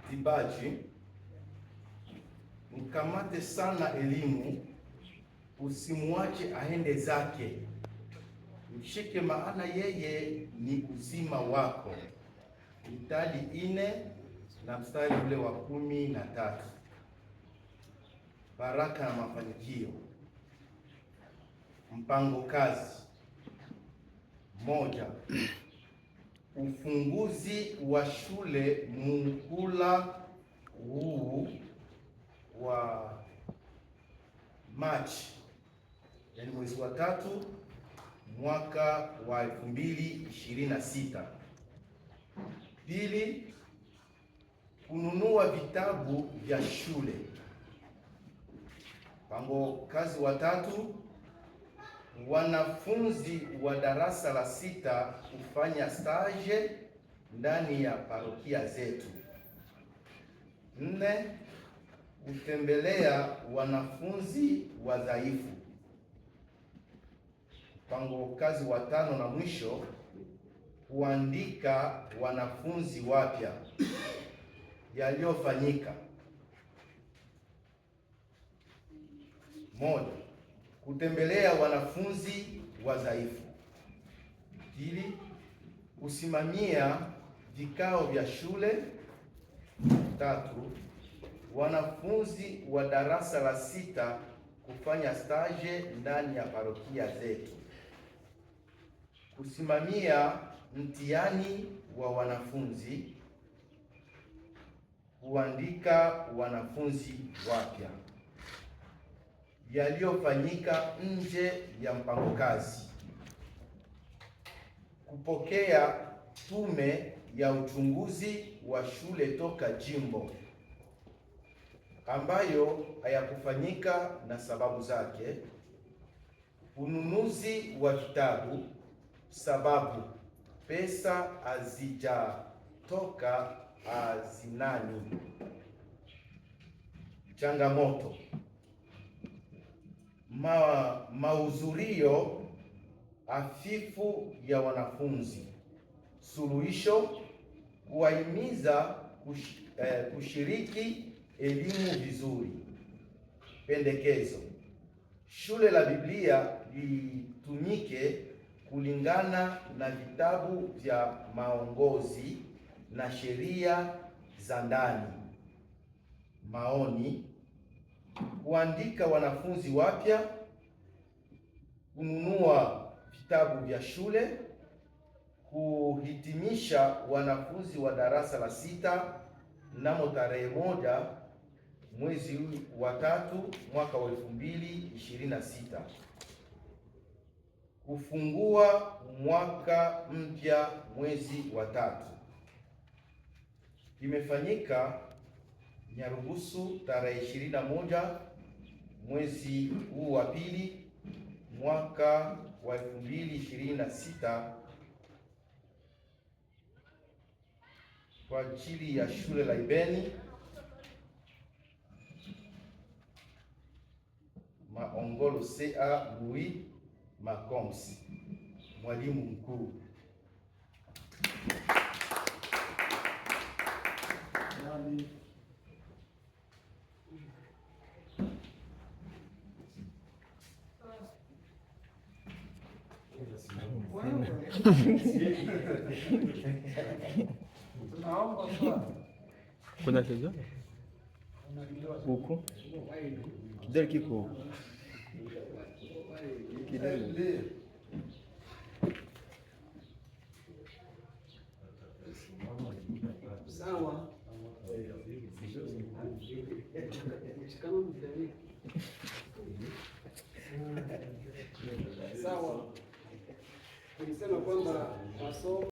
Tibaji, mkamate sana elimu, usimwache aende zake, mshike, maana yeye ni uzima wako. Mithali 4 na mstari ule wa 13. Baraka na mafanikio. Mpango kazi. 1. Ufunguzi wa shule muhula huu wa Machi, yani mwezi wa 3 mwaka wa 2026. 2. Kununua vitabu vya shule. Mpango kazi wa 3. Wanafunzi wa darasa la 6 kufanya stage ndani ya parokia zetu. 4. Kutembelea wanafunzi wadhaifu. Mpango kazi wa 5 na mwisho, kuandika wanafunzi wapya. Yaliyofanyika: 1. Kutembelea wanafunzi wadhaifu. 2. Kusimamia vikao vya shule. 3. Wanafunzi wa darasa la 6 kufanya stage ndani ya parokia zetu. Kusimamia mtihani wa wanafunzi. Kuandika wanafunzi wapya. Yaliyofanyika nje ya mpango kazi: kupokea tume ya uchunguzi wa shule toka jimbo ambayo hayakufanyika na sababu zake. Ununuzi wa vitabu sababu pesa hazijatoka hazinani. Changamoto: mahudhurio hafifu ya wanafunzi. Suluhisho: kuwahimiza kushiriki elimu vizuri. Pendekezo: shule la Biblia litumike kulingana na vitabu vya maongozi na sheria za ndani. Maoni: kuandika wanafunzi wapya, kununua vitabu vya shule, kuhitimisha wanafunzi wa darasa la 6 mnamo tarehe 1 mwezi wa 3 mwaka wa 2026. Kufungua mwaka mpya mwezi wa 3. Imefanyika Nyarugusu tarehe 21 mwezi huu wa 2 mwaka wa 2026 kwa ajili ya shule la Ibeni Maongolo CA Louis Makomsi, mwalimu mkuu. Kuna kitu huko kidari kiko kidari sawa. Sawa, tulisema kwamba masomo